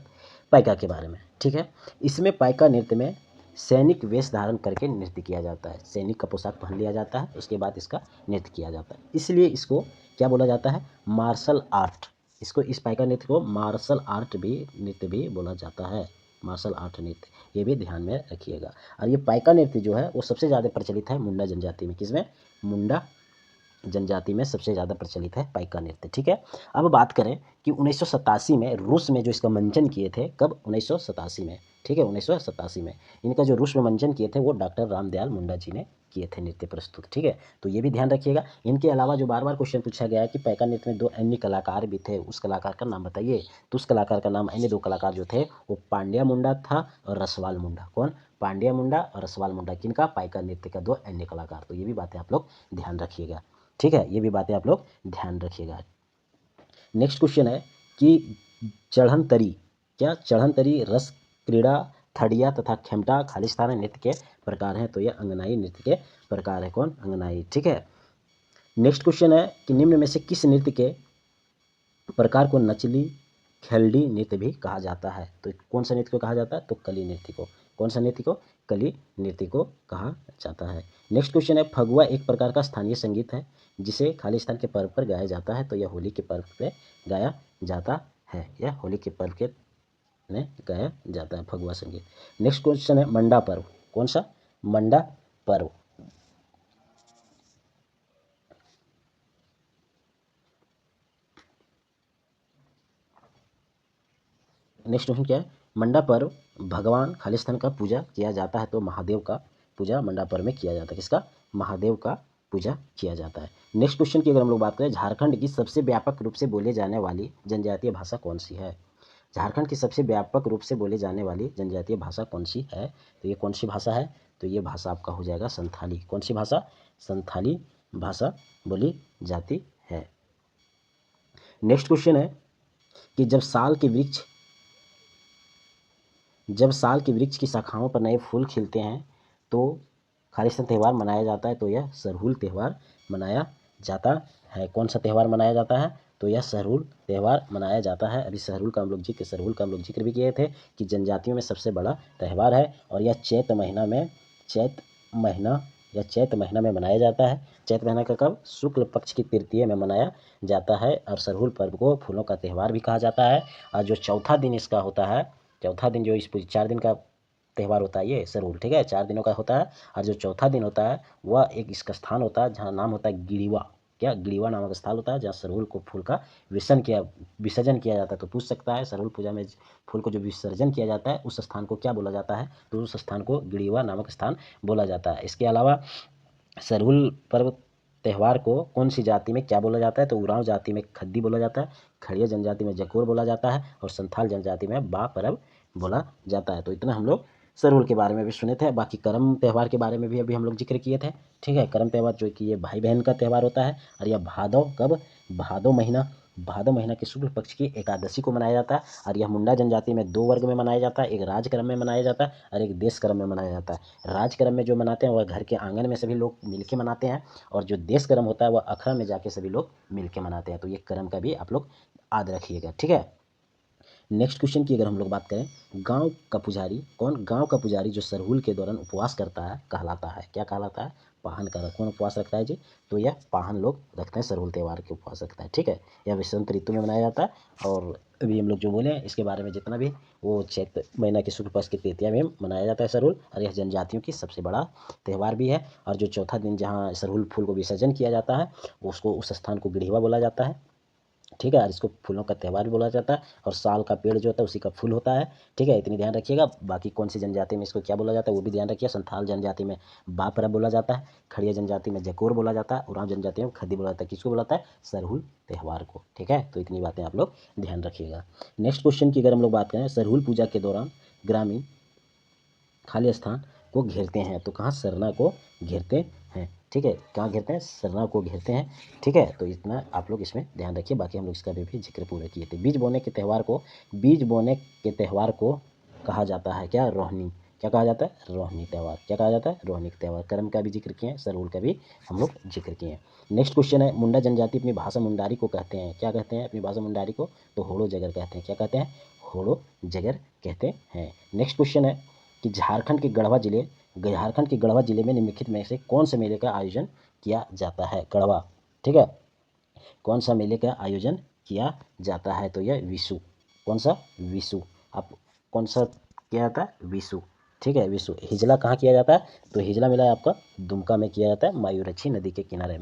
पाइका के बारे में। ठीक है, इसमें पाइका नृत्य में सैनिक वेश धारण करके नृत्य किया जाता है। सैनिक का पोशाक पहन लिया जाता है, उसके बाद इसका नृत्य किया जाता है। इसलिए इसको क्या बोला जाता है? Martial art. इसको, इस पाइका नृत्य को मार्शल आर्ट भी नृत्य भी बोला जाता है। मार्शल आर्ट नृत्य, ये भी ध्यान में रखिएगा। और ये पाइका नृत्य जो है वो सबसे ज़्यादा प्रचलित है मुंडा जनजाति में। किसमें? मुंडा जनजाति में सबसे ज़्यादा प्रचलित है पाइका नृत्य। ठीक है, अब बात करें कि 1987 में रूस में जो इसका मंचन किए थे। कब? 1987 में। ठीक है, 1987 में इनका जो रूस में मंचन किए थे वो डॉक्टर रामदयाल मुंडा जी ने किए थे नृत्य प्रस्तुत। ठीक है, तो ये भी ध्यान रखिएगा। इनके अलावा जो बार बार क्वेश्चन पूछा गया है कि पाइका नृत्य में 2 अन्य कलाकार भी थे, उस कलाकार का नाम बताइए। तो उस कलाकार का नाम, अन्य 2 कलाकार जो थे वो पांड्या मुंडा था और रसवाल मुंडा। कौन? पांड्या मुंडा और रसवाल मुंडा। किनका? पाइका नृत्य का 2 अन्य कलाकार। तो ये भी बातें आप लोग ध्यान रखिएगा। ठीक है, ये भी बातें आप लोग ध्यान रखिएगा। नेक्स्ट क्वेश्चन है कि चढ़न तरी, क्या चढ़न तरी रस क्रीड़ा थड़िया तथा खेमटा खालिस्तानी नृत्य के प्रकार हैं, तो ये अंगनाई नृत्य के प्रकार है। कौन? अंगनाई। ठीक है। नेक्स्ट क्वेश्चन है कि निम्न में से किस नृत्य के प्रकार को नचली खेलड़ी नृत्य भी कहा जाता है? तो कौन सा नृत्य को कहा जाता है? तो कली नृत्य को। कौन सा नृत्य को? कली नृत्य को कहा जाता है। नेक्स्ट क्वेश्चन है फगुआ एक प्रकार का स्थानीय संगीत है जिसे खालिस्तान के पर्व पर गाया जाता है, तो यह होली के पर्व पे गाया जाता है। यह होली के पर्व के में गाया जाता है फगुआ संगीत। नेक्स्ट क्वेश्चन है मंडा पर्व। कौन सा? मंडा पर्व। नेक्स्ट क्वेश्चन क्या है? मंडा पर्व भगवान खालिस्तान का पूजा किया जाता है, तो महादेव का पूजा मंडा पर्व में किया जाता है। किसका? महादेव का पूजा किया जाता है। नेक्स्ट क्वेश्चन की अगर हम लोग बात करें, झारखंड की सबसे व्यापक रूप से बोले जाने वाली जनजातीय भाषा कौन सी है? झारखंड की सबसे व्यापक रूप से बोले जाने वाली जनजातीय भाषा कौन सी है? तो ये कौन सी भाषा है? तो ये भाषा आपका हो जाएगा संथाली। कौन सी भाषा? संथाली भाषा बोली जाती है। नेक्स्ट क्वेश्चन है कि जब साल के वृक्ष की शाखाओं पर नए फूल खिलते हैं तो खालिस्तान त्यौहार मनाया जाता है, तो यह सरहुल त्यौहार मनाया जाता है। कौन सा त्यौहार मनाया जाता है? तो यह सरहुल त्यौहार मनाया जाता है। अभी सरहुल का हम लोग जिक्र भी किए थे कि जनजातियों में सबसे बड़ा त्यौहार है और यह चैत महीना में मनाया जाता है। चैत महीना का कब? शुक्ल पक्ष की तृतीया में मनाया जाता है और सरहुल पर्व को फूलों का त्यौहार भी कहा जाता है। और जो चौथा दिन इसका होता है, चौथा दिन जो इस 4 दिन का त्यौहार होता है ये सरहुल, ठीक है, 4 दिनों का होता है। और जो चौथा दिन होता है वह एक इसका स्थान होता है जहाँ नाम होता है गिरिवा। क्या? गिरिवा नामक स्थल होता है जहाँ सरहुल को फूल का विसर्जन किया जाता है। तो पूछ सकता है सरहुल पूजा में फूल को जो विसर्जन किया जाता है उस स्थान को क्या बोला जाता है? तो उस स्थान को गिरिवा नामक स्थान बोला जाता है। इसके अलावा सरहुल पर्व त्यौहार को कौन सी जाति में क्या बोला जाता है? तो उरांव जाति में खद्दी बोला जाता है, खड़िया जनजाति में जकोर बोला जाता है और संथाल जनजाति में बा पर्व बोला जाता है। तो इतना हम लोग सरहुल के बारे में भी सुने थे। बाकी करम त्यौहार के बारे में भी अभी हम लोग जिक्र किए थे। ठीक है, करम त्यौहार जो कि ये भाई बहन का त्यौहार होता है और यह भादो महीना के शुक्ल पक्ष की एकादशी को मनाया जाता है और यह मुंडा जनजाति में 2 वर्ग में मनाया जाता है। एक राजक्रम में मनाया जाता है और एक देशक्रम में मनाया जाता है। राजक्रम में जो मनाते हैं वह घर के आंगन में सभी लोग मिलके मनाते हैं और जो देशक्रम होता है वह अखड़ा में जाके सभी लोग मिलके मनाते हैं। तो ये क्रम का भी आप लोग याद रखिएगा। ठीक है। नेक्स्ट क्वेश्चन की अगर हम लोग बात करें, गांव का पुजारी जो सरहुल के दौरान उपवास करता है कहलाता है। क्या कहलाता है? पाहन का। कौन उपवास रखता है जी? तो यह पाहन लोग रखते हैं, सरहुल त्यौहार के उपवास रखता है। ठीक है, यह वसंत ऋतु में मनाया जाता है और अभी हम लोग जो बोले हैं इसके बारे में जितना भी वो चैत महीना की शुक्ल पक्ष की तृतीया में मनाया जाता है सरहुल और यह जनजातियों की सबसे बड़ा त्यौहार भी है। और जो चौथा दिन जहाँ सरहुल फूल को विसर्जन किया जाता है उसको उस स्थान को गिढ़वा बोला जाता है। ठीक है, और इसको फूलों का त्यौहार भी बोला जाता है और साल का पेड़ जो होता है उसी का फूल होता है। ठीक है, इतनी ध्यान रखिएगा। बाकी कौन सी जनजाति में इसको क्या बोला जाता है वो भी ध्यान रखिए। संथाल जनजाति में बा पर्व बोला जाता है, खड़िया जनजाति में जकोर बोला जाता है, उरांव जनजाति में खद्दी बोला जाता है। किसको बोलाता है? सरहुल त्यौहार को। ठीक है, तो इतनी बातें आप लोग ध्यान रखिएगा। नेक्स्ट क्वेश्चन की अगर हम लोग बात करें, सरहुल पूजा के दौरान ग्रामीण खाली स्थान को घेरते हैं, तो कहाँ? सरना को घेरते हैं। ठीक है, कहाँ घेरते हैं? सरना को घेरते हैं। ठीक है, तो इतना आप लोग इसमें ध्यान रखिए। बाकी हम लोग इसका भी जिक्र पूरे किए थे। बीज बोने के त्यौहार को कहा जाता है क्या? रोहनी। क्या कहा जाता है? रोहनी त्यौहार। क्या कहा जाता है? रोहनी त्यौहार। कर्म का भी जिक्र किए हैं, सरहुल का भी हम लोग जिक्र किए हैं। नेक्स्ट क्वेश्चन है, मुंडा जनजाति अपनी भाषा मुंडारी को कहते हैं। क्या कहते हैं अपनी भाषा मुंडारी को? तो होड़ो जगर कहते हैं। क्या कहते हैं? होड़ो जगर कहते हैं। नेक्स्ट क्वेश्चन है कि झारखंड के गढ़वा जिले में निम्नलिखित में से कौन से मेले का आयोजन किया जाता है? गढ़वा। ठीक है, कौन सा मेले का आयोजन किया जाता है? तो यह विशु। कौन सा? विशु। आप कौन सा किया जाता है? विशु। ठीक है, विशु। हिजला कहाँ किया जाता है? तो हिजला मेला आपका दुमका में किया जाता है, मयूरक्षी नदी के किनारे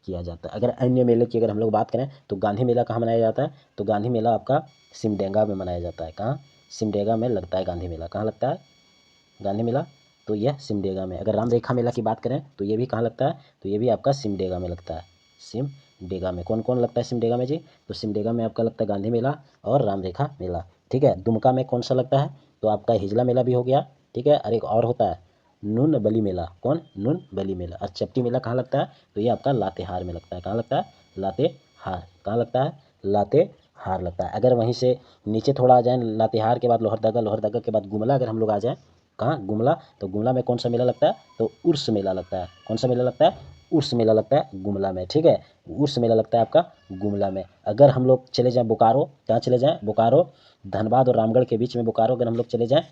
किया जाता है। अगर अन्य मेले की अगर हम लोग बात करें तो गांधी मेला कहाँ मनाया जाता है? तो गांधी मेला आपका सिमडेगा में मनाया जाता है। कहाँ? सिमडेगा में लगता है गांधी मेला। कहाँ लगता है गांधी मेला? तो यह सिमडेगा में। अगर राम रेखा मेला की बात करें तो ये भी कहाँ लगता है? तो ये भी आपका सिमडेगा में लगता है। सिमडेगा में कौन कौन लगता है सिमडेगा में जी? तो सिमडेगा में आपका लगता है गांधी मेला और राम रेखा मेला। ठीक है, दुमका में कौन सा लगता है? तो आपका हिजला मेला भी हो गया। ठीक है, और एक और होता है नून बली मेला। कौन? नून बली मेला। और चपटी मेला कहाँ लगता है? तो ये आपका लातेहार में लगता है। कहाँ लगता है? लातेहार। कहाँ लगता है? लातेहार हार लगता है। अगर वहीं से नीचे थोड़ा आ जाए, लातेहार के बाद लोहरदगा, लोहरदगा के बाद गुमला अगर हम लोग आ जाएँ, कहाँ गुमला, तो गुमला में कौन सा मेला लगता है, तो उर्स मेला लगता है। कौन सा मेला लगता है, उर्स मेला लगता है गुमला में, ठीक है। उर्स मेला लगता है आपका गुमला में। अगर हम लोग चले जाएँ बोकारो, कहाँ चले जाएँ, बोकारो, धनबाद और रामगढ़ के बीच में बोकारो अगर हम लोग चले जाएँ,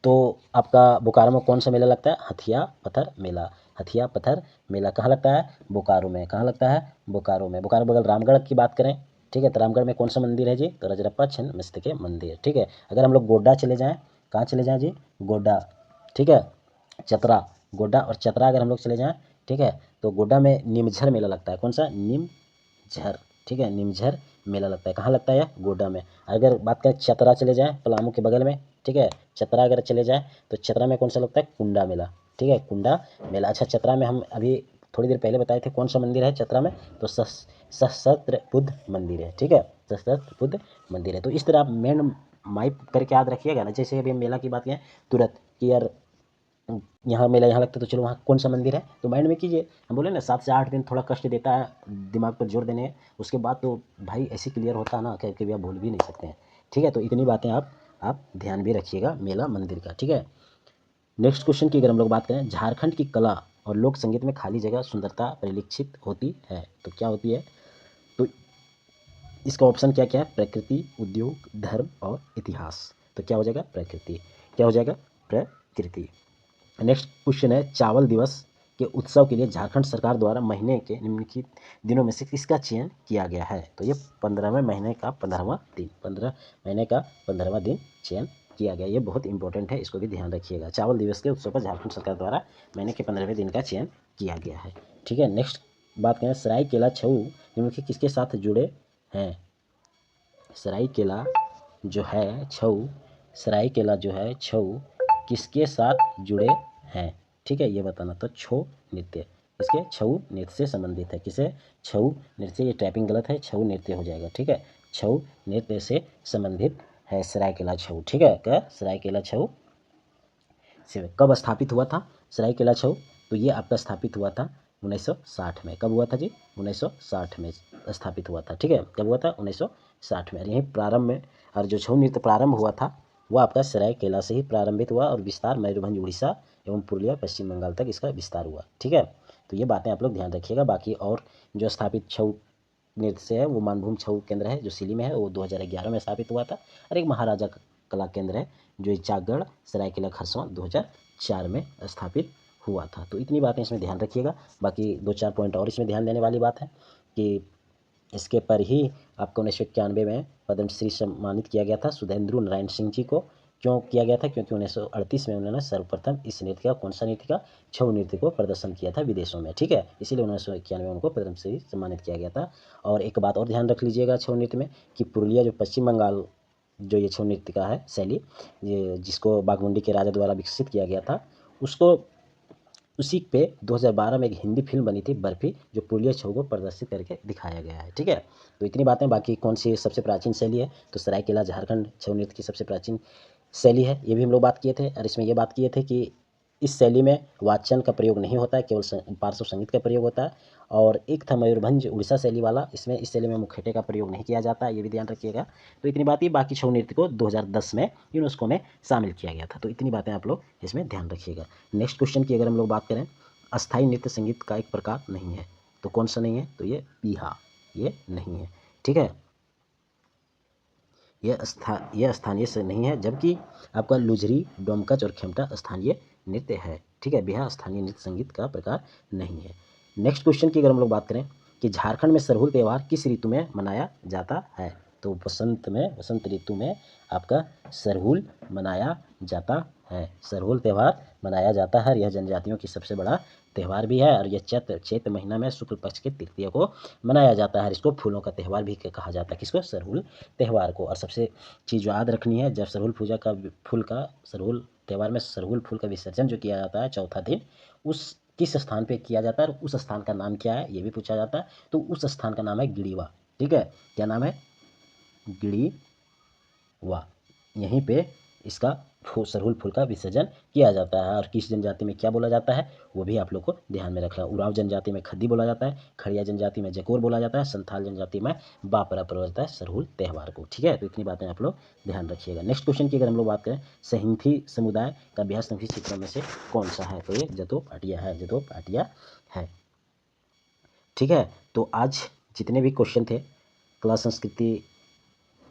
तो आपका बोकारो में कौन सा मेला लगता है, हथिया पत्थर मेला। हथिया पत्थर मेला कहाँ लगता है, बोकारो में। कहाँ लगता है, बोकारो में। बोकारो बगल रामगढ़ की बात करें, ठीक है, तो रामगढ़ में कौन सा मंदिर है जी, तो रजरप्पा छिन्न मस्तिके मंदिर, ठीक है। अगर हम लोग गोड्डा चले जाएँ, कहाँ चले जाएँ जी, गोड्डा, ठीक है, चतरा, गोड्डा और चतरा अगर हम लोग चले जाएँ, ठीक है, तो गोड्डा में निमझर मेला लगता है। कौन सा, निमझर, ठीक है, निमझर मेला लगता है। कहाँ लगता है, गोड्डा में। अगर बात करें चतरा चले जाएँ, पलामू के बगल में, ठीक है, चतरा अगर चले जाएँ तो चतरा में कौन सा लगता है, कुंडा मेला, ठीक है, कुंडा मेला। अच्छा, चतरा में हम अभी थोड़ी देर पहले बताए थे कौन सा मंदिर है चतरा में, तो सहस्त्र बुद्ध मंदिर है, ठीक है, सहस्त्र बुद्ध मंदिर है। तो इस तरह आप मेन माइप करके याद रखिएगा ना। जैसे अभी हम मेला की बात किए तुरंत कि यार यहाँ मेला यहाँ लगता है, तो चलो वहाँ कौन सा मंदिर है, तो माइंड में कीजिए। हम बोले ना 7 से 8 दिन थोड़ा कष्ट देता है दिमाग पर जोर देने, उसके बाद तो भाई ऐसे क्लियर होता है ना कि कभी आप भूल भी नहीं सकते हैं, ठीक है। तो इतनी बातें आप ध्यान भी रखिएगा मेला मंदिर का, ठीक है। नेक्स्ट क्वेश्चन की अगर हम लोग बात करें, झारखंड की कला और लोक संगीत में खाली जगह सुंदरता परिलक्षित होती है, तो क्या होती है, तो इसका ऑप्शन क्या क्या है, प्रकृति, उद्योग, धर्म और इतिहास। तो क्या हो जाएगा, प्रकृति। क्या हो जाएगा, प्रकृति। नेक्स्ट क्वेश्चन है, चावल दिवस के उत्सव के लिए झारखंड सरकार द्वारा महीने के निम्नलिखित दिनों में से किसका चयन किया गया है, तो ये 15वें महीने का 15वां दिन, 15 महीने का 15वां दिन चयन किया गया। ये बहुत इंपॉर्टेंट है, इसको भी ध्यान रखिएगा। चावल दिवस के उत्सव पर झारखंड सरकार द्वारा महीने के 15वें दिन का चयन किया गया है, ठीक है। नेक्स्ट बात करें, सरायकेला छऊ निम्नलिखित किसके साथ जुड़े हैं। सरायकेला जो है छऊ, सरायकेला जो है छऊ किसके साथ जुड़े हैं, ठीक है, ये बताना। तो छऊ नृत्य, इसके छऊ नृत्य से संबंधित है। किसे, छऊ नृत्य, ये टाइपिंग गलत है, छऊ नृत्य हो जाएगा, ठीक है। छऊ नृत्य से संबंधित है सरायकेला छऊ, ठीक है। क्या, सरायकेला छऊ से कब स्थापित हुआ था सरायकेला छऊ, तो ये आपका स्थापित हुआ था 1960 में। कब हुआ था जी, 1960 में स्थापित हुआ था, ठीक है। कब हुआ था, 1960 में। यहीं प्रारंभ में, और जो छऊ नृत्य प्रारंभ हुआ था वो आपका सरायकेला से ही प्रारंभित हुआ और विस्तार मयूरभंज उड़ीसा एवं पुरुलिया पश्चिम बंगाल तक इसका विस्तार हुआ, ठीक है। तो ये बातें आप लोग ध्यान रखिएगा। बाकी और जो स्थापित छऊ नृत्य से है वो मानभूम छऊ केंद्र है जो सिली में है, वो 2011 में स्थापित हुआ था। और एक महाराजा कला केंद्र है जो इचाकगढ़ सरायकेला खरसावां 2004 में स्थापित हुआ था। तो इतनी बातें इसमें ध्यान रखिएगा। बाकी 2-4 पॉइंट और इसमें ध्यान देने वाली बात है कि इसके पर ही आपको 1991 में पद्मश्री सम्मानित किया गया था सुधेंद्र नारायण सिंह जी को। क्यों किया गया था, क्योंकि 1938 में उन्होंने सर्वप्रथम इस नृत्य का, कौन सा नृत्य का, छऊ नृत्य को प्रदर्शन किया था विदेशों में, ठीक है। इसीलिए 1991 में उनको पद्मश्री सम्मानित किया गया था। और एक बात और ध्यान रख लीजिएगा छऊ नृत्य में कि पुरुलिया जो पश्चिम बंगाल जो ये छऊ नृत्य का है शैली, ये जिसको बाघमुंडी के राजा द्वारा विकसित किया गया था, उसको उसी पे 2012 में एक हिंदी फिल्म बनी थी बर्फी, जो पुरुलिया छऊ को प्रदर्शित करके दिखाया गया है, ठीक है। तो इतनी बातें। बाकी कौन सी सबसे प्राचीन शैली है, तो सरायकेला झारखंड छऊ नृत्य की सबसे प्राचीन शैली है, ये भी हम लोग बात किए थे। और इसमें ये बात किए थे कि इस शैली में वाचन का प्रयोग नहीं होता है, केवल पार्श्व संगीत का प्रयोग होता है। और एक था मयूरभंज उड़ीसा शैली वाला, इसमें इस शैली में मुखौटे का प्रयोग नहीं किया जाता है, ये भी ध्यान रखिएगा। तो इतनी बात ही। बाकी छऊ नृत्य को 2010 में यूनेस्को में शामिल किया गया था। तो इतनी बातें आप लोग इसमें ध्यान रखिएगा। नेक्स्ट क्वेश्चन की अगर हम लोग बात करें, अस्थाई नृत्य संगीत का एक प्रकार नहीं है, तो कौन सा नहीं है, तो ये बिहा, ये नहीं है, ठीक है। यह स्थानीय से नहीं है, जबकि आपका लुझरी, डोमकच और खेमटा स्थानीय नृत्य है, ठीक है। बिहा स्थानीय नृत्य संगीत का प्रकार नहीं है। नेक्स्ट क्वेश्चन की अगर हम लोग बात करें कि झारखंड में सरहुल त्यौहार किस ऋतु में मनाया जाता है, तो वसंत ऋतु में आपका सरहुल मनाया जाता है। सरहुल त्यौहार मनाया जाता है। यह जनजातियों की सबसे बड़ा त्यौहार भी है और यह चैत्र महीना में शुक्ल पक्ष के तृतीया को मनाया जाता है। इसको फूलों का त्यौहार भी कहा जाता है, किसको, सरहुल त्यौहार को। और सबसे चीज़ याद रखनी है, जब सरहुल त्यौहार में सरहुल फूल का विसर्जन जो किया जाता है चौथा दिन, उस किस स्थान पे किया जाता है और उस स्थान का नाम क्या है, ये भी पूछा जाता है। तो उस स्थान का नाम है गिड़ीवा, ठीक है। क्या नाम है, गिड़ीवा। यहीं पे इसका सरहुल फूल का विसर्जन किया जाता है। और किस जनजाति में क्या बोला जाता है वो भी आप लोग को ध्यान में रखना है। उरांव जनजाति में खद्दी बोला जाता है, खड़िया जनजाति में जकोर बोला जाता है, संथाल जनजाति में बापरा बोला जाता है सरहुल त्यौहार को। ठीक है, तो इतनी बातें आप लोग ध्यान रखिएगा। नेक्स्ट क्वेश्चन की अगर हम लोग बात करें, सहिंथी समुदाय का अभ्यास नफी चित्रों में से कौन सा है, तो ये जतो पाटिया है, जतो पाटिया है। ठीक है, तो आज जितने भी क्वेश्चन थे कला संस्कृति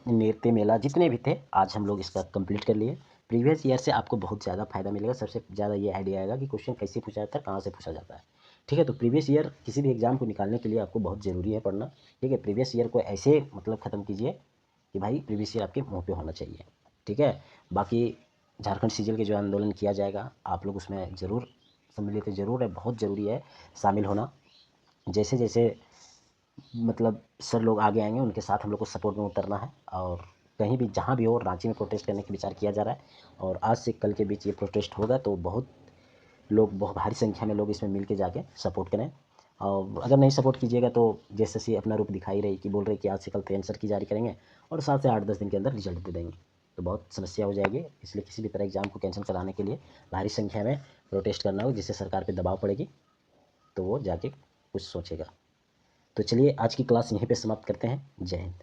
नृत्य मेला जितने भी थे आज हम लोग इसका कंप्लीट कर लिए। प्रीवियस ईयर से आपको बहुत ज़्यादा फायदा मिलेगा। सबसे ज़्यादा ये आइडिया आएगा कि क्वेश्चन कैसे पूछा जाता है, कहाँ से पूछा जाता है। ठीक है, तो प्रीवियस ईयर किसी भी एग्जाम को निकालने के लिए आपको बहुत ज़रूरी है पढ़ना। ठीक है, प्रीवियस ईयर को ऐसे मतलब ख़त्म कीजिए कि भाई प्रीवियस ईयर आपके मुँह पे होना चाहिए। ठीक है, बाकी झारखंड सीजल के जो आंदोलन किया जाएगा आप लोग उसमें ज़रूर सम्मिलित ज़रूर है, बहुत ज़रूरी है शामिल होना। जैसे जैसे मतलब सर लोग आगे आएंगे उनके साथ हम लोग को सपोर्ट में उतरना है। और कहीं भी जहाँ भी हो, रांची में प्रोटेस्ट करने का विचार किया जा रहा है और आज से कल के बीच ये प्रोटेस्ट होगा तो बहुत भारी संख्या में लोग इसमें मिल के जाके सपोर्ट करें। और अगर नहीं सपोर्ट कीजिएगा तो जैसे अपना रूप दिखाई रही कि बोल रहे कि आज से कल तो आंसर की जारी करेंगे और 7 से 8-10 दिन के अंदर रिजल्ट दे देंगे, तो बहुत समस्या हो जाएगी। इसलिए किसी भी तरह एग्जाम को कैंसिल कराने के लिए भारी संख्या में प्रोटेस्ट करना होगा, जिससे सरकार पर दबाव पड़ेगी तो वो जाके कुछ सोचेगा। तो चलिए आज की क्लास यहीं पे समाप्त करते हैं। जय हिंद।